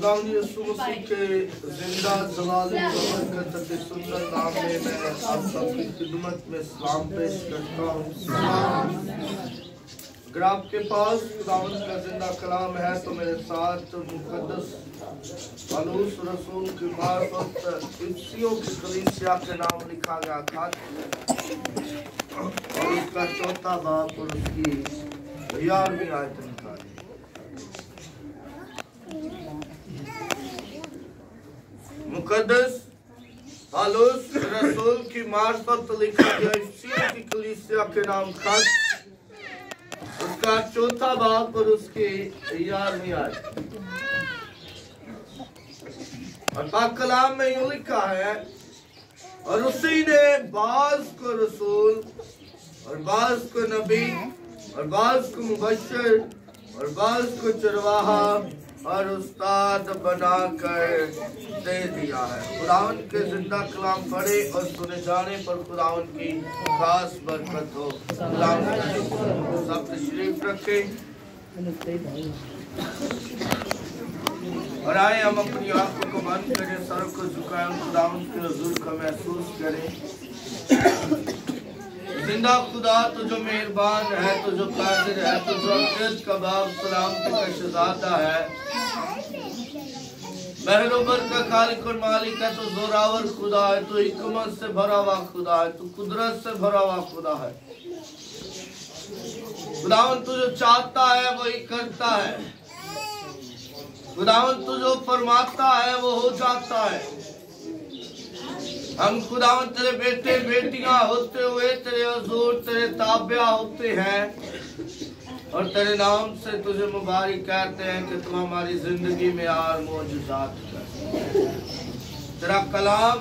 खुदावंद यीशु मसीह के जिंदा जलाल बरकत के सुंदर नाम में मैं आप सबकी खिदमत में सलाम पेश करता हूँ। अगर आपके पास खुदावंद का जिंदा कलाम है तो मेरे साथ मुकद्दस पौलुस रसूल की मार्फत इफिसियों की कलीसिया के नाम लिखा गया खत और उसका चौथा बाब और उसकी 11वीं आयत निकाली। मुकद्दस पौलुस रसूल की मार्फत लिखा गया इफिसियों की कलीसिया के नाम खत उसका चौथा बाब और उसकी 11वीं आयत। और पाक कलाम में यूं लिखा है, और उसी ने बाज को रसूल और बाज को नबी और बाज को मुबश्शिर और बाज को चरवाहा और उस्ताद बनाकर दे दिया है। खुदावन के जिंदा कलाम पढ़े और सुने जाने पर खुदावन की खास बरकत हो। सब तशरीफ रखे और आए हम अपनी आंखों को बंद करें, सर को झुकाएं, खुदावन के हुजूर को महसूस करें। जिंदा खुदा तो जो मेहरबान है, तो जो कादिर है, तो जो अक़ीदत का बाब सलामती का शहज़ादा है, महरोबर का खालिक और मालिक है, तो जोरावर खुदा है, तो हिकमत से भरा हुआ खुदा है, तो कुदरत से भरा हुआ खुदा है। खुदावन तू जो चाहता है वही करता है। खुदावन तू जो फरमाता है वो हो जाता है। हम खुदावन तेरे बेटे बेटियां होते हुए तेरे हुजूर तेरे ताबिया होते हैं और तेरे नाम से तुझे मुबारक कहते हैं कि तू हमारी जिंदगी में और मौजूदात कर। तेरा कलाम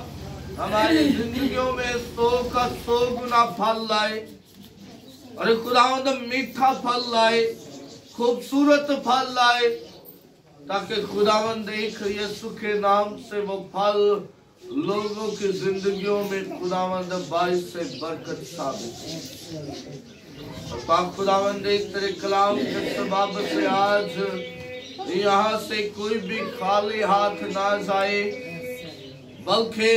हमारी जिंदगियों में 100 का 100 गुना फल लाए और खुदावंद मीठा फल लाए, खूबसूरत फल लाए, ताकि खुदावंद एक यीशु के नाम से वो फल लोगों की जिंदगियों में खुदावंद बारिश से बरकत साबित और पाक खुदावंद एक तेरे कलाम के सबब से आज यहाँ से कोई भी खाली हाथ ना जाए, बल्कि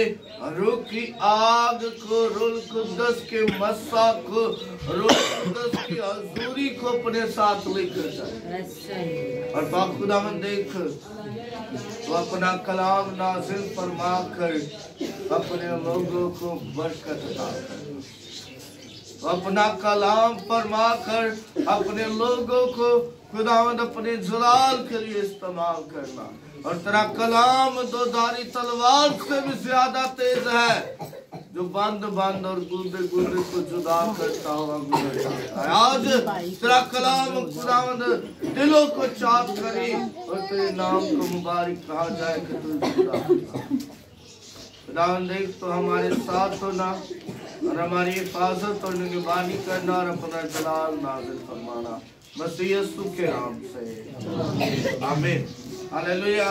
रूह की आग को, रूह कुद्दस के मस्सा को, रूह कुद्दस की हजूरी को अपने साथ लेकर जाए। और पाक खुदावंद देख तो अपना कलाम नाज़िल फरमा कर अपने लोगों को बरकत अता कर, तो अपना कलाम फरमा कर अपने लोगों को खुदावंद अपने जलाल के लिए इस्तेमाल करना। और तेरा कलाम दो धारी तलवार से भी ज्यादा तेज है, जो बंद बंद और गुर्दे गुर्दे को जुदा करता हुआ गुजर जाता है। आज तेरा कलाम खुदावंद दिलों को चाप करे और तेरे नाम को मुबारक कहा जाए कि तू खुदा खुदावंद देख तो हमारे साथ होना और हमारी हिफाजत और निगरानी करना और अपना जलाल नाज़िल फरमाना मसीह यीशु के नाम से आमीन। हालेलुया।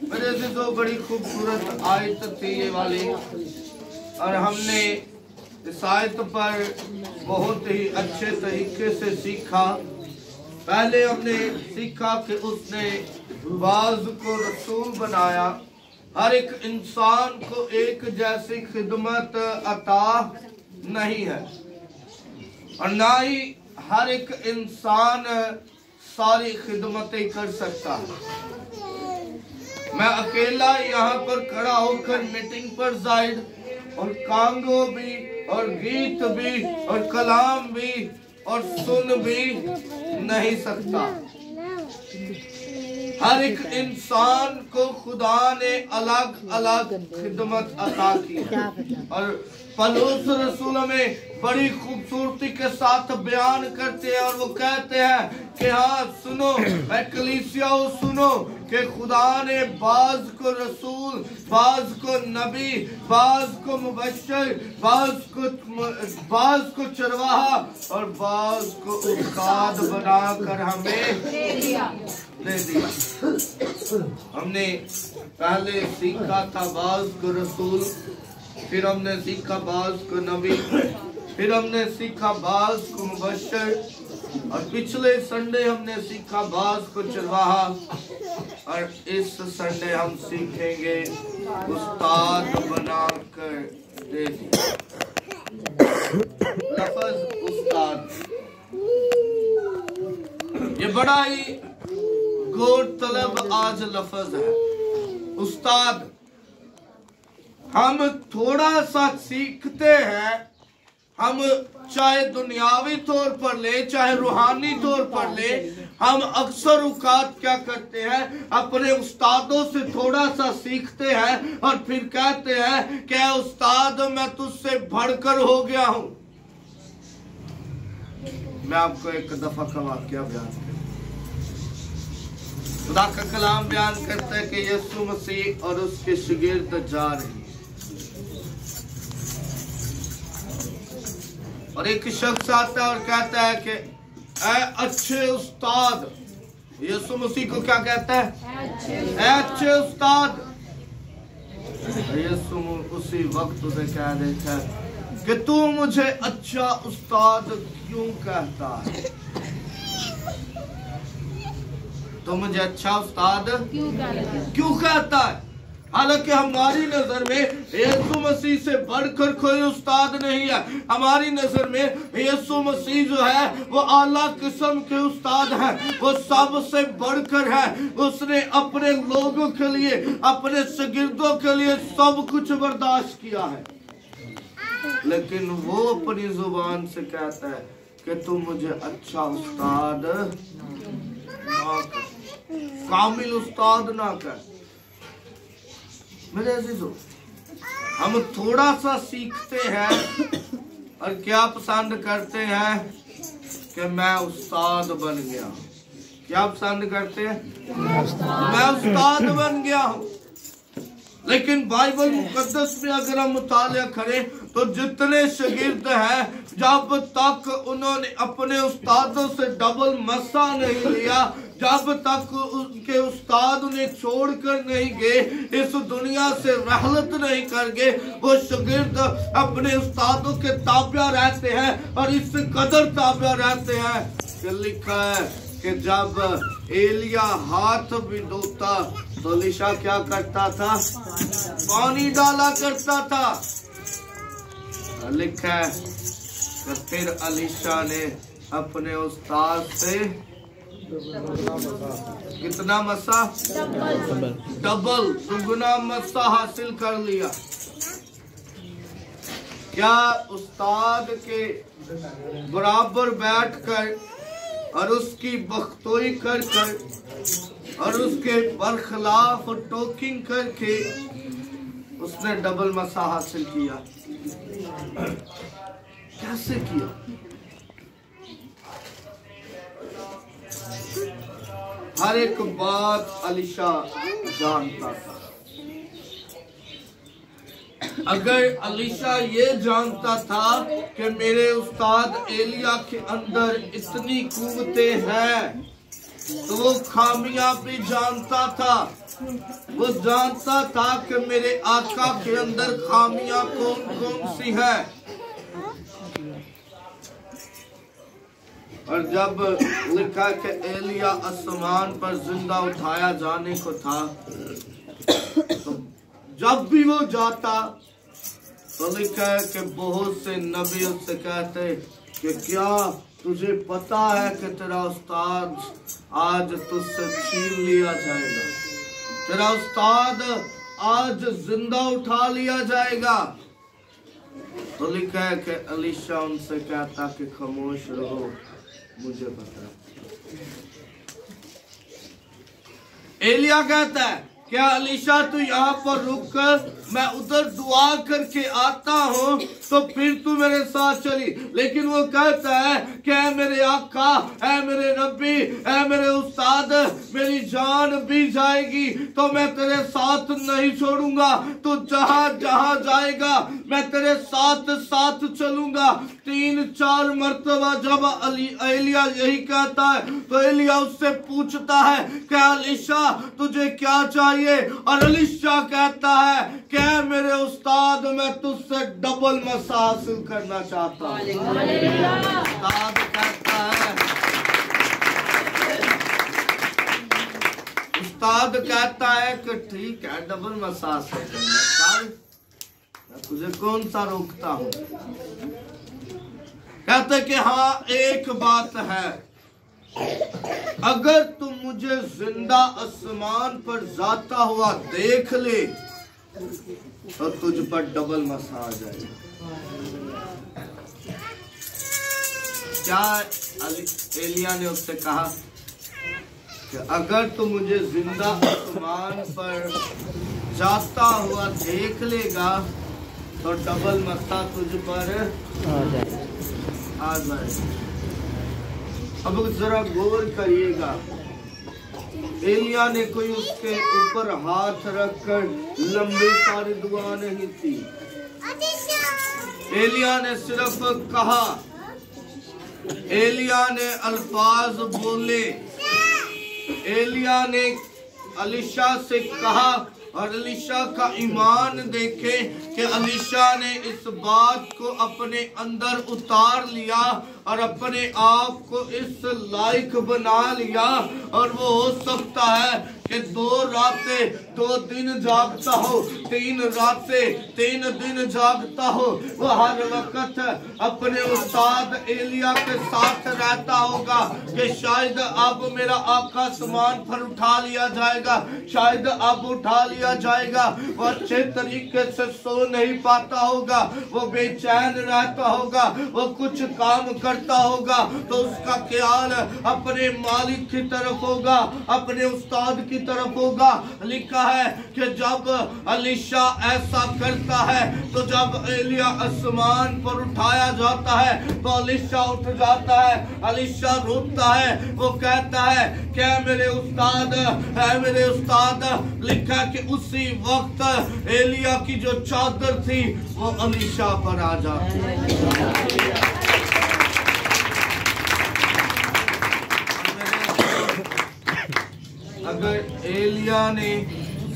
मेरे अज़ीज़ों, बड़ी खूबसूरत आयत थी ये वाली और हमने इस आयत पर बहुत ही अच्छे तरीके से सीखा। पहले हमने सीखा कि उसने बाज़ को रसूल बनाया। हर एक इंसान को एक जैसी खिदमत अता नहीं है और ना ही हर एक इंसान सारी खिदमतें कर सकता है। मैं अकेला यहाँ पर खड़ा होकर मीटिंग पर जाहिर और कांगो भी और गीत भी और कलाम भी और सुन भी नहीं सकता। हर एक इंसान को खुदा ने अलग अलग खिदमत अता की और पौलुस रसूल में बड़ी खूबसूरती के साथ बयान करते हैं और वो कहते हैं कि हाँ सुनो कलीसिया सुनो कि खुदा ने बाज को रसूल, बाज को नबी, बाज को मुबश्शिर, बाज को चरवाहा और बाज को उस्ताद बनाकर हमें दे दिया। हमने पहले सीखा था बाज को रसूल, फिर हमने सीखा बाज को नबी, फिर हमने सीखा बाज को मुबश्शिर और पिछले संडे हमने सीखा बाज को चरवाहा और इस संडे हम सीखेंगे उस्ताद बनाकर दे दिया। लफ्ज उस्ताद, ये बड़ा ही गौरतलब आज लफ्ज है उस्ताद। हम थोड़ा सा सीखते हैं, हम चाहे दुनियावी तौर पर ले चाहे रूहानी तौर पर ले, हम अक्सर औकात क्या करते हैं, अपने उस्तादों से थोड़ा सा सीखते हैं और फिर कहते हैं कि उस्ताद मैं तुझसे बढ़कर हो गया हूं। मैं आपको एक दफा का वाकया बयान करता हूं। खुदा का कलाम बयान करता है कि यीशु मसीह और उसके शागिर्द जा रहे हैं और एक शख्स आता है और कहता है कि ऐ अच्छे उस्ताद, यीशु मसीह को क्या कहता है, ऐ अच्छे उस्ताद। यीशु उसी वक्त उसे कह देता है कि तू मुझे अच्छा उस्ताद क्यों कहता है, तो मुझे अच्छा उस्ताद क्यों कहता है। हालांकि हमारी नजर में यीशु मसीह से बढ़कर कोई उस्ताद नहीं है। हमारी नजर में यीशु मसीह जो है वो आला किस्म के उस्ताद है, वो सबसे बढ़कर है। उसने अपने लोगों के लिए, अपने शागिर्दों के लिए सब कुछ बर्दाश्त किया है, लेकिन वो अपनी जुबान से कहता है कि तुम मुझे अच्छा उस्ताद ना कर, कामिल उस्ताद ना कर। मेरे अजीजों, हम थोड़ा सा सीखते हैं और क्या पसंद करते हैं कि मैं उस्ताद बन गया। क्या पसंद करते हैं, मैं उस्ताद बन गया हूं। लेकिन बाइबल मुकद्दस में अगर हम मुतालिया करें तो जितने शागिर्द हैं, जब तक उन्होंने अपने उस्तादों से डबल मसा नहीं लिया, जब तक उनके उस्ताद उन्हें छोड़कर नहीं गए, इस दुनिया से रहलत नहीं कर गए, वो शागिर्द अपने उस्तादों के ताबिया रहते हैं और इस कदर ताबिया रहते हैं कि लिखा है कि जब एलिया हाथ भी धोता तो अलीशा क्या करता था, पानी डाला करता था। लिखा है कि फिर अलीशा ने अपने उस्ताद से कितना मसा, डबल दुगना मसा हासिल कर लिया। क्या उस्ताद के बराबर बैठकर और उसकी बख्तोई कर कर और उसके बरखिलाफ टोकिंग करके उसने डबल मसा हासिल किया? कैसे किया? हर एक बात अलीशा जानता था। अगर अलीशा ये जानता था कि मेरे उस्ताद एलिया के अंदर इतनी कुव्वतें हैं, तो वो खामियां भी जानता था। वो जानता था कि मेरे आका के अंदर खामियां कौन कौन सी है। और जब लिखा कि एलिया आसमान पर जिंदा उठाया जाने को था, तो जब भी वो जाता तो लिखा है कि बहुत से नबी उससे कहते कि क्या तुझे पता है कि तेरा उस्ताद आज तुझसे छीन लिया जाएगा, तेरा उस्ताद आज जिंदा उठा लिया जाएगा। तो लिखा है कि अलीशा उनसे कहता कि खामोश रहो, मुझे पता है। एलिया कहता है क्या अलीशा तू यहाँ पर रुक कर, मैं उधर दुआ करके आता हूँ तो फिर तू मेरे साथ चली। लेकिन वो कहता है कि ऐ मेरे आका, ऐ मेरे नबी, ऐ मेरे उस्ताद, मेरी जान भी जाएगी तो मैं तेरे साथ नहीं छोड़ूंगा। तू जहाँ जहाँ जाएगा मैं तेरे साथ साथ चलूंगा। 3-4 मरतबा जब एलिया यही कहता है तो एलिया उससे पूछता है क्या अलीशा तुझे क्या चाहिए? और अलीशा कहता है क्या मेरे उस्ताद मैं तुझसे डबल मसा हासिल करना चाहता हूँ। उस्ताद कहता है उस्ताद कहता है कि ठीक है डबल मसाज से करना, तुझे कौन सा रोकता हूँ। कहते कि हाँ एक बात है, अगर तुम मुझे जिंदा आसमान पर जाता हुआ देख ले तो तुझ पर डबल मसाज आएगा। क्या एलिया ने उससे कहा कि अगर तुम मुझे जिंदा आसमान पर जाता हुआ देख लेगा तो डबल मसा तुझ पर आ जाएगा। अब जरा गौर करिएगा, एलिया ने कोई उसके ऊपर हाथ रखकर लंबी सारी दुआ नहीं थी। एलिया ने सिर्फ कहा, एलिया ने अल्फाज बोले, एलिया ने अलीशा से कहा और अलीशा का ईमान देखे कि अलीशा ने इस बात को अपने अंदर उतार लिया और अपने आप को इस लायक बना लिया। और वो हो सकता है कि 2 रातें 2 दिन जागता हो, 3 रातें 3 दिन जागता हो, वो हर वक्त अपने उस्ताद एलिया के साथ रहता होगा कि शायद अब मेरा आका आसमान पर उठा लिया जाएगा, शायद अब उठा लिया जाएगा। वो अच्छे तरीके से सो नहीं पाता होगा, वो बेचैन रहता होगा, वो कुछ काम करता होगा तो उसका ख्याल अपने मालिक की तरफ होगा, अपने उस्ताद की तरफ होगा। लिखा है कि जब अलीशा ऐसा करता है तो जब एलिया आसमान पर उठाया जाता है तो अलीशा उठ जाता है, अलीशा रोता है, वो कहता है क्या मेरे उस्ताद है, मेरे उस्ताद। लिखा कि उसी वक्त एलिया की जो चादर थी वो अलीशा पर आ जाती है। अगर एलिया ने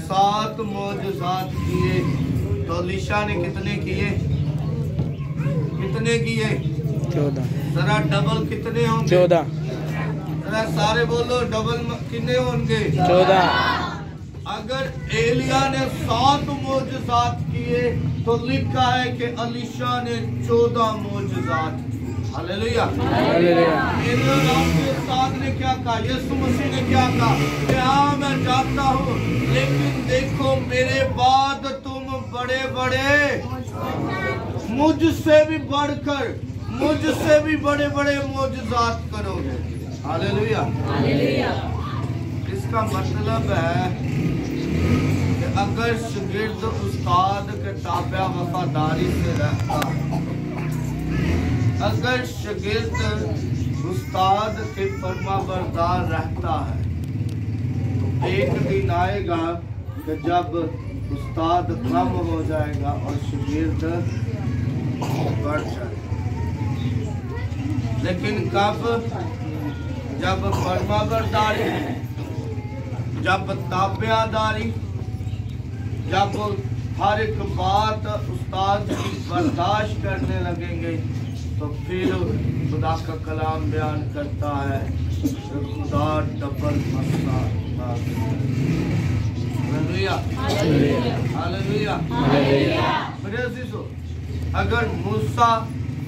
7 मौजज़ात किए तो अलीशा ने कितने किए? कितने किए? 14। जरा डबल कितने होंगे? 14। जरा सारे बोलो डबल कितने होंगे? 14। अगर एलिया ने 7 मौजज़ात किए तो लिखा है कि अलीशा ने 14 मौजज़ात किए। हालेलुया। उस्ताद ने क्या कहा? यीशु मसीह ने क्या कहा कि हाँ मैं जाता हूँ, लेकिन देखो मेरे बाद तुम बड़े बड़े मुझसे भी बढ़कर, मुझसे भी बड़े बड़े मौजज़ात करोगे। हालेलुया। इसका मतलब है कि अगर शागिर्द उस्ताद के ताबे वफादारी से रहता, अगर शागिर्द उस्ताद के फरमाबरदार रहता है तो एक दिन आएगा कि जब उस्ताद कम हो जाएगा और शागिर्द बढ़ जाएगा। लेकिन कब? जब फरमाबरदारी, जब ताबेदारी, जब हर एक बात उस्ताद की बर्दाश्त करने लगेंगे तो फिर खुदा का कलाम बयान करता है कि खुदा डबल मसा। हालेलुया। हालेलुया। अगर मूसा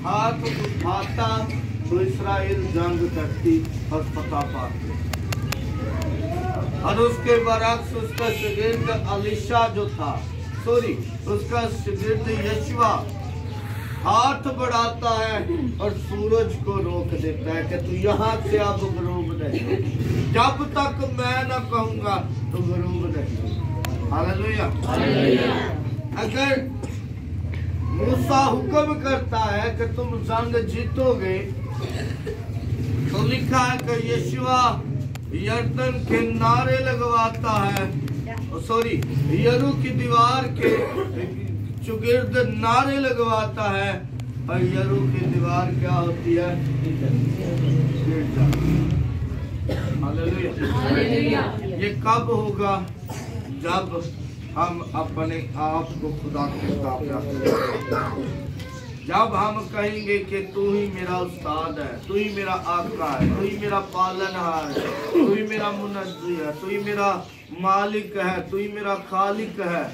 हाथ उठाता तो इस्राएल जंग करती और फतह पाती, और उसके बरक्स उसका शागिर्द अलीशा जो था, उसका शागिर्द यशवा हाथ बढ़ाता है और सूरज को रोक देता है कि तू यहाँ से अब गरूब नहीं, जब तक मैं न कहूँगा तो गरूब नहीं। हालेलुया। अगर मूसा हुक्म करता है कि तुम जंग जीतोगे तो लिखा है कि यशवा यरदन के नारे लगवाता है, यरू की दीवार के चुगिर्द नारे लगवाता है और यरू की दीवार क्या होती है? हालेलुया। ये कब होगा? जब हम अपने आप को खुदा के ताबे, जब हम कहेंगे कि तू ही मेरा उस्ताद है, तू ही मेरा आका है, तू ही मेरा पालनहार है, तू ही मेरा मुनज्जी है, तू ही मेरा मालिक है, तू ही मेरा खालिक है,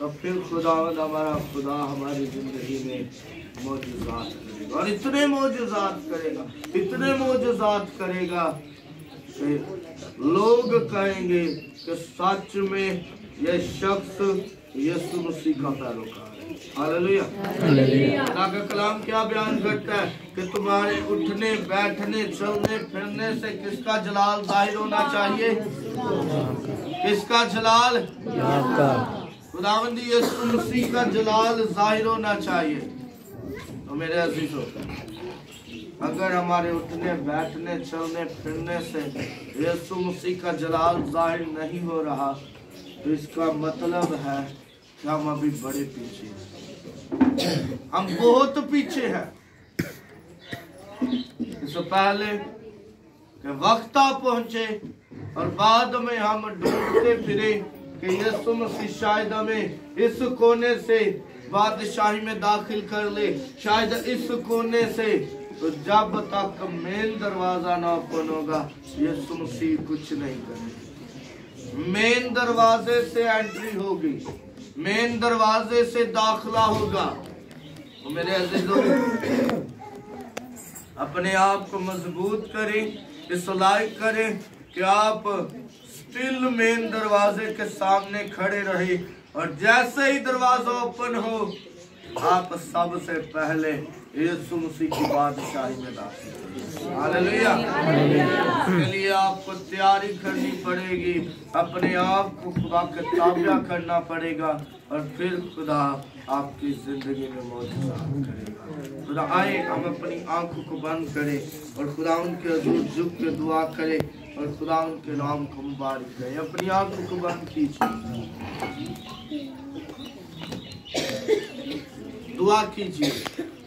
तो फिर खुदावंद हमारा खुदा हमारी जिंदगी में मौजूदात करेगा और इतने मौजूदात करेगा, इतने मौजूदात करेगा कि लोग कहेंगे कि सच में यह शख्स यीशु मसीह का पैरोकार है। हालेलुया। खुदा का कलाम क्या बयान करता है कि तुम्हारे उठने बैठने चलने फिरने से किसका जलाल जाहिर होना चाहिए? किसका जलाल? खुदावंदी यीशु मसीह का जलाल जाहिर होना चाहिए। तो मेरे अजीजों, अगर हमारे उठने बैठने चलने फिरने से यीशु मसीह का जलाल जाहिर नहीं हो रहा, तो इसका मतलब है कि हम अभी बड़े पीछे हैं, हम बहुत पीछे हैं। इससे पहले कि वक्त आ पहुंचे और बाद में हम ढूंढते फिरे कि यीशु मसीह शायद हमें इस कोने से बादशाही में दाखिल कर ले, शायद इस कोने से, तो जब तक मेन दरवाजा ना ओपन होगा यीशु मसीह कुछ नहीं करेगा। मेन दरवाजे से एंट्री होगी, मेन दरवाजे से दाखिला होगा। तो मेरे अजीजों, अपने आप को मजबूत करें, इस लायक करें कि आप स्टिल मेन दरवाजे के सामने खड़े रहे और जैसे ही दरवाजा ओपन हो आप सबसे पहले यीशु मसीह की बादशाही में दाखिल। हालेलुया। इसके लिए आपको तैयारी करनी पड़ेगी, अपने आप को खुदा के ताबिया करना पड़ेगा और फिर खुदा आपकी जिंदगी में मौजूदात करेगा। खुदा आए हम अपनी आंखों को बंद करें और खुदा उनके हजूर झुक के दुआ करें और खुदा उनके नाम को मुबारक करें। अपनी आंखों को बंद कीजिए, दुआ कीजिए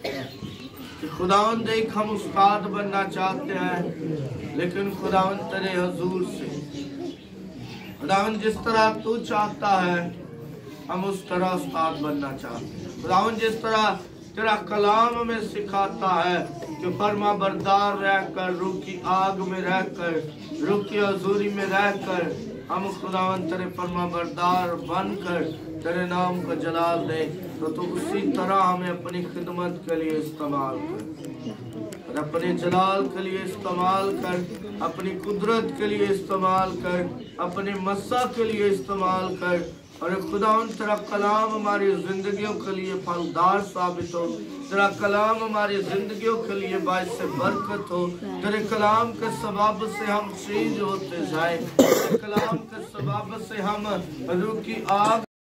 कि खुदावंद, एक हम उस्ताद बनना चाहते हैं, लेकिन खुदावंद तेरे हजूर से, खुदावंद जिस तरह तू चाहता है हम उस तरह उस्ताद बनना चाहते हैं। खुदावंद जिस तरह तेरा कलाम हमें सिखाता है कि फरमा बरदार रहकर, रूह की आग में रहकर, रूह की हजूरी में रहकर हम खुदावंद तेरे फरमा बरदार बनकर तेरे नाम को जलाल दे, तो तू उसी तरह हमें अपनी खिदमत के लिए इस्तेमाल कर और अपने जलाल के लिए इस्तेमाल कर, अपनी कुदरत के लिए इस्तेमाल कर, अपने मस्सा के लिए इस्तेमाल कर। और खुदावंद तेरा कलाम हमारी जिंदगियों के लिए फलदार साबित हो, तेरा कलाम हमारी जिंदगियों के लिए बाइस से बरकत हो, तेरे कलाम के सबब से हम चेंज होते जाए, तेरे कलाम के सबब से हम रूह की आग